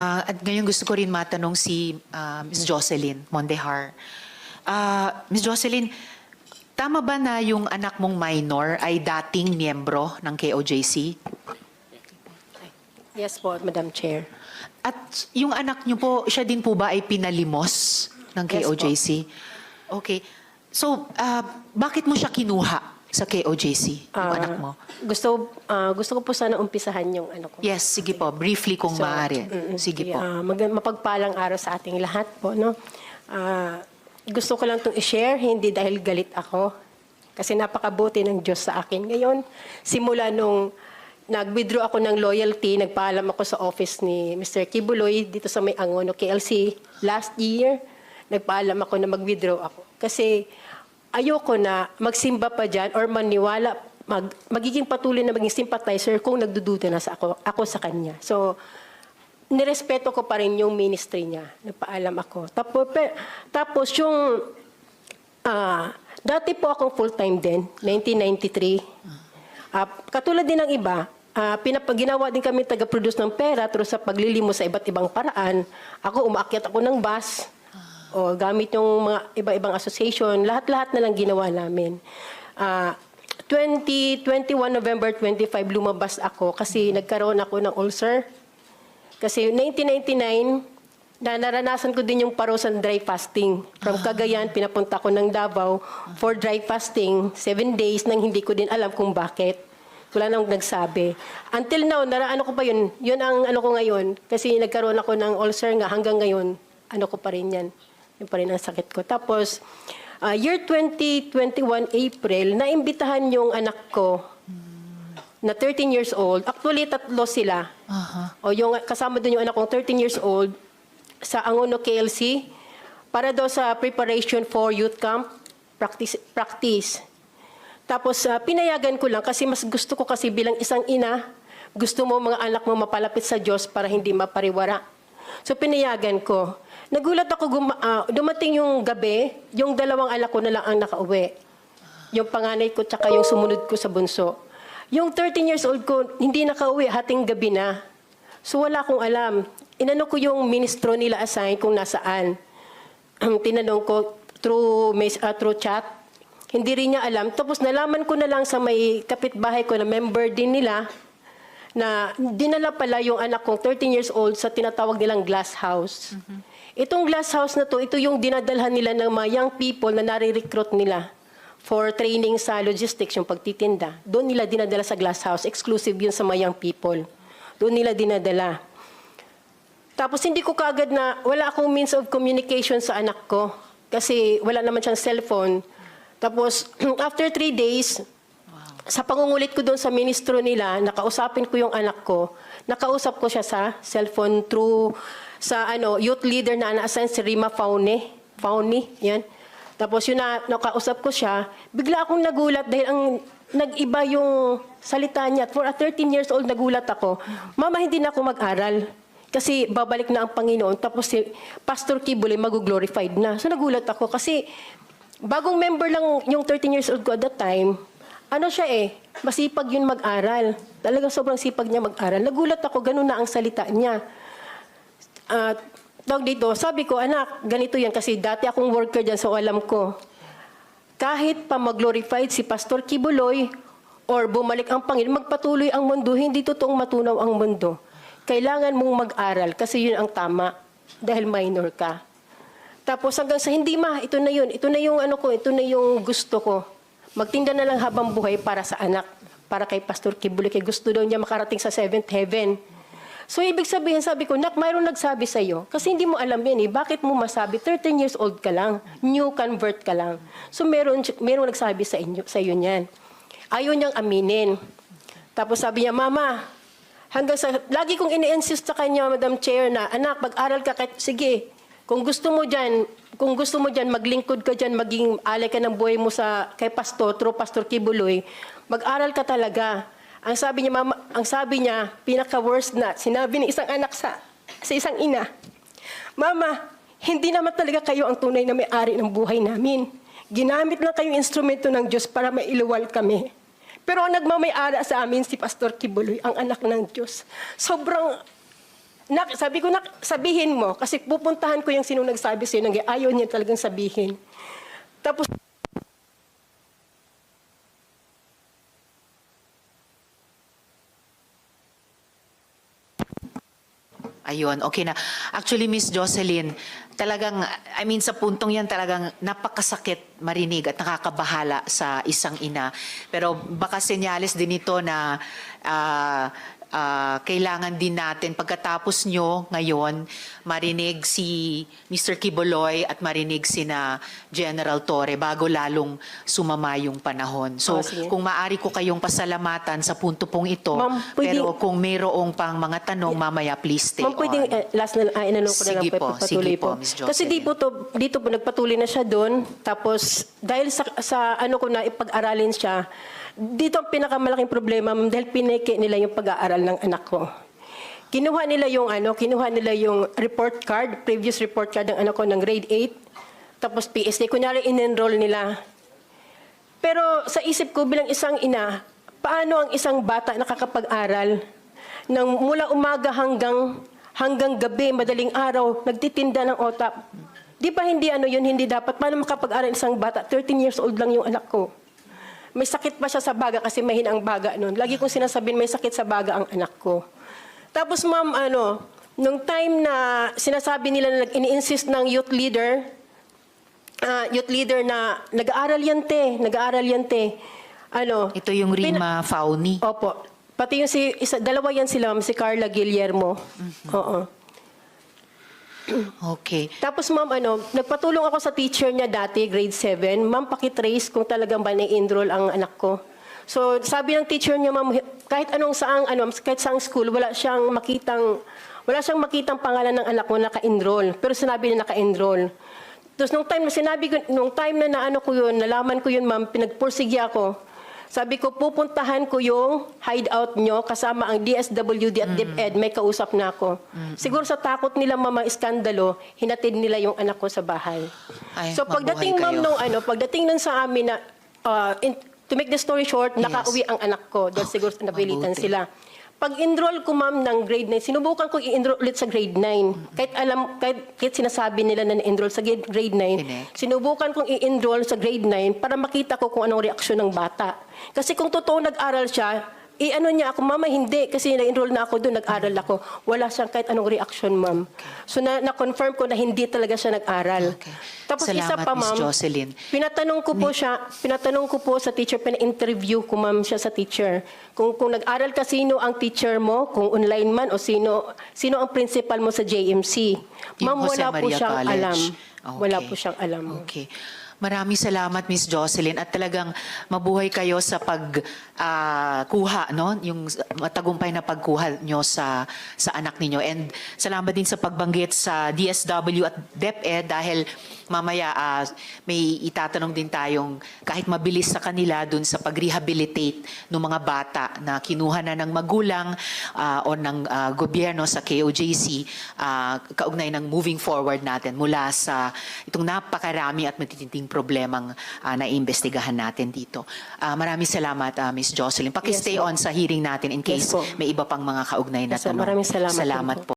At ngayon gusto ko rin matanong si Ms. Jocelyn Mondejar. Ms. Jocelyn, tama ba na yung anak mong minor ay dating miyembro ng KOJC? Yes po, Madam Chair. At yung anak niyo po, siya din po ba ay pinalimos ng Yes po. KOJC? Okay. So, bakit mo siya kinuha sa KOJC, yung anak mo? Gusto ko po sana umpisahan yung ano ko. Yes, sige po. Briefly kung maaari. Sige po. Mapagpalang araw sa ating lahat po, no? Gusto ko lang itong i-share, hindi dahil galit ako. Kasi napakabuti ng Diyos sa akin. Ngayon, simula nung nag-withdraw ako ng loyalty, nagpaalam ako sa office ni Mr. Kibuloy dito sa May Angono, KLC. Last year, nagpaalam ako na mag-withdraw ako. Kasi ayoko na magsimba pa dyan or maniwala, magiging patuloy na maging sympathizer kung nagdududa na ako sa kanya. So, nirespeto ko pa rin yung ministry niya. Nagpaalam ako. Tapos yung, dati po akong full-time din, 1993. Katulad din ng iba, ginawa din kami taga-produce ng pera through sa paglilimo sa iba't ibang paraan. Umaakyat ako ng bus, o gamit yung mga iba-ibang association, lahat-lahat na lang ginawa namin. 21 November 25, lumabas ako kasi nagkaroon ako ng ulcer. Kasi 1999, naranasan ko din yung parusan dry fasting. From Cagayan, pinapunta ko ng Davao for dry fasting, 7 days, nang hindi ko din alam kung bakit. Wala nang nagsabi. Until now, ano ko pa yun? Yun ang ano ko ngayon. Kasi nagkaroon ako ng ulcer nga hanggang ngayon, ano ko pa rin yan. Yun pa rin ang sakit ko. Tapos, year 2021 April, naimbitahan yung anak ko na 13 years old. Actually, 3 sila. O yung kasama doon yung anak kong 13 years old sa Angono KLC para daw sa preparation for youth camp practice. Tapos pinayagan ko lang kasi mas gusto ko kasi bilang isang ina, gusto mo mga anak mo mapalapit sa Diyos para hindi mapariwara. So pinayagan ko. Nagulat ako, dumating yung gabi, yung 2 anak ko na lang ang nakauwi. Yung panganay ko tsaka yung sumunod ko sa bunso. Yung 13 years old ko, hindi nakauwi, hating gabi na. So wala akong alam. Inano ko yung ministro nila assign kung nasaan. Tinanong ko through chat. Hindi rin niya alam. Tapos nalaman ko na lang sa may kapitbahay ko na member din nila na dinala pala yung anak kong 13 years old sa tinatawag nilang glass house. Itong glass house na to, ito yung dinadalhan nila ng mga young people na nare-recruit nila for training sa logistics, yung pagtitinda. Doon nila dinadala sa glass house. Exclusive yun sa mga young people. Doon nila dinadala. Tapos hindi ko kaagad na, wala akong means of communication sa anak ko. Kasi wala naman siyang cellphone. Tapos after 3 days, sa pangungulit ko doon sa ministro nila, nakausapin ko yung anak ko. Nakausap ko siya sa cellphone through sa youth leader na na-assign si Rima Fauni, yan. Tapos yun nakausap ko siya, bigla akong nagulat dahil nag-iba yung salita niya. For a 13 years old, nagulat ako. Mama, hindi na ako mag-aral. Kasi babalik na ang Panginoon. Tapos si Pastor Kibuloy mag-glorified na. So nagulat ako kasi bagong member lang yung 13 years old ko at that time. Masipag yun mag-aral. Talagang sobrang sipag niya mag-aral. Nagulat ako, ganun na ang salita niya. Sabi ko, anak, ganito yan kasi dati akong worker dyan so alam ko. Kahit pa mag-glorified si Pastor Kibuloy or bumalik ang Panginoon, magpatuloy ang mundo, hindi totoong matunaw ang mundo. Kailangan mong mag-aral kasi yun ang tama dahil minor ka. Tapos hanggang sa hindi ito na yun. Ito na yung ito na yung gusto ko. Magtinda na lang habang buhay para sa anak, para kay Pastor Kibuloy, kay gusto daw niya makarating sa 7th heaven. So, ibig sabihin, sabi ko, Nak, mayroong nagsabi sa'yo. Kasi hindi mo alam yan Bakit mo masabi? 13 years old ka lang. New convert ka lang. So, merong nagsabi sa iyo niyan. Ayaw niyang aminin. Tapos sabi niya, Mama, lagi kong ini-insist sa kanya, Madam Chair, na, anak, mag-aral ka. Sige, kung gusto mo dyan, maglingkod ka dyan, maging alay ka ng buhay mo kay Pastor, through Pastor Kibuloy, mag-aral ka talaga. Ang sabi niya, Mama, pinaka-worst na, sinabi ng isang anak sa isang ina, Mama, hindi naman talaga kayo ang tunay na may-ari ng buhay namin. Ginamit lang kayong instrumento ng Diyos para mailuwal kami. Pero ang nagmamay-ari sa amin si Pastor Kibuloy, ang anak ng Diyos. Sobrang sabi ko, sabihin mo, kasi pupuntahan ko yung sinong nagsabi sa'yo, ayaw niya talagang sabihin. Tapos, Ayun, okay na. Actually, Miss Jocelyn, talagang, I mean, sa puntong yan talagang napakasakit marinig at nakakabahala sa isang ina. Pero baka senyales din ito na kailangan din natin pagkatapos nyo ngayon marinig si Mr. Quiboloy at marinig sina General Torre bago lalong sumama yung panahon. So sige. kung maaari ko kayong pasalamatan sa punto pong ito, Ma'am, pero kung mayroong pang mga tanong mamaya please stay Ma'am, pwedeng on. last na inanong ko na lang Sige po, patuloy sige po, Miss Jocelyn. Kasi dito po nagpatuloy na siya doon. Tapos dahil sa ano ko na ipag-aralin siya, dito ang pinakamalaking problema, ma'am, dahil pineke nila yung pag-aaral ng anak ko. Kinuha nila yung report card, previous report card ng anak ko ng grade 8, tapos PSD, kunyari in-enroll nila. Pero sa isip ko bilang isang ina, paano ang isang bata nakakapag-aral ng mula umaga hanggang gabi, madaling araw, nagtitinda ng otap? Di ba hindi hindi dapat? Paano makapag-aral isang bata? 13 years old lang yung anak ko. May sakit pa siya sa baga kasi mahina ang baga noon. Lagi kong sinasabihin may sakit sa baga ang anak ko. Tapos ma'am, nung time na sinasabi nila na ini-insist ng youth leader na nag-aaral yan te. Ito yung Rima Fauni. Opo. Pati yung dalawa yan sila, si Carla Guillermo. Oo. Okay. Tapos ma'am, nagpatulong ako sa teacher niya dati, grade 7. Ma'am, pakitrace kung talagang ba na-enroll ang anak ko. So, sabi ng teacher niya, ma'am, kahit saang school, wala siyang makitang pangalan ng anak ko naka-enroll. Pero sinabi niya naka-enroll. Tapos nung time na nalaman ko yun, ma'am, pinagpursige ako. Sabi ko, pupuntahan ko yung hideout nyo kasama ang DSWD at DepEd. May kausap na ako. Siguro sa takot nila mamang iskandalo, hinatid nila yung anak ko sa bahay. Ay, So pagdating ma'am pagdating nun sa amin na to make the story short, Yes. nakauwi ang anak ko dahil siguro napilitan mabuti. sila. Pag-enroll ko ma'am ng grade 9, sinubukan ko i-enroll ulit sa grade 9. Kahit sinasabi nila na na-enroll sa grade 9, Connect. sinubukan kong i-enroll sa grade 9 para makita ko kung anong reaksyon ng bata. Kasi kung totoo nag-aral siya, niya ako, mama, hindi. Kasi na-enroll na ako doon, nag-aral ako. Wala siyang kahit anong reaksyon, ma'am. So, na-confirm ko na hindi talaga siya nag-aral. Okay. Tapos Salamat, isa pa, Miss ma'am. Jocelyn. Pinatanong ko po sa teacher, pina-interview ko, ma'am, siya sa teacher. Kung nag-aral ka, sino ang teacher mo, kung online man, o sino ang principal mo sa JMC. Yung Ma'am, Jose wala po Maria siyang College. alam. Okay. Wala po siyang alam. Okay. Maraming salamat, Miss Jocelyn. At talagang mabuhay kayo sa pagkuha, no? Yung matagumpay na pagkuha nyo sa anak ninyo. And salamat din sa pagbanggit sa DSW at DepEd dahil mamaya may itatanong din tayong kahit mabilis sa kanila dun sa pag-rehabilitate ng mga bata na kinuha na ng magulang o ng gobyerno sa KOJC kaugnay ng moving forward natin mula sa itong napakarami at matitinding problemang naiimbestigahan natin dito. Maraming salamat, Miss Jocelyn. Paki-stay Yes, po. on sa hearing natin in case Yes, po. may iba pang mga kaugnay na Yes, po. tanong. Maraming salamat din Salamat po. po.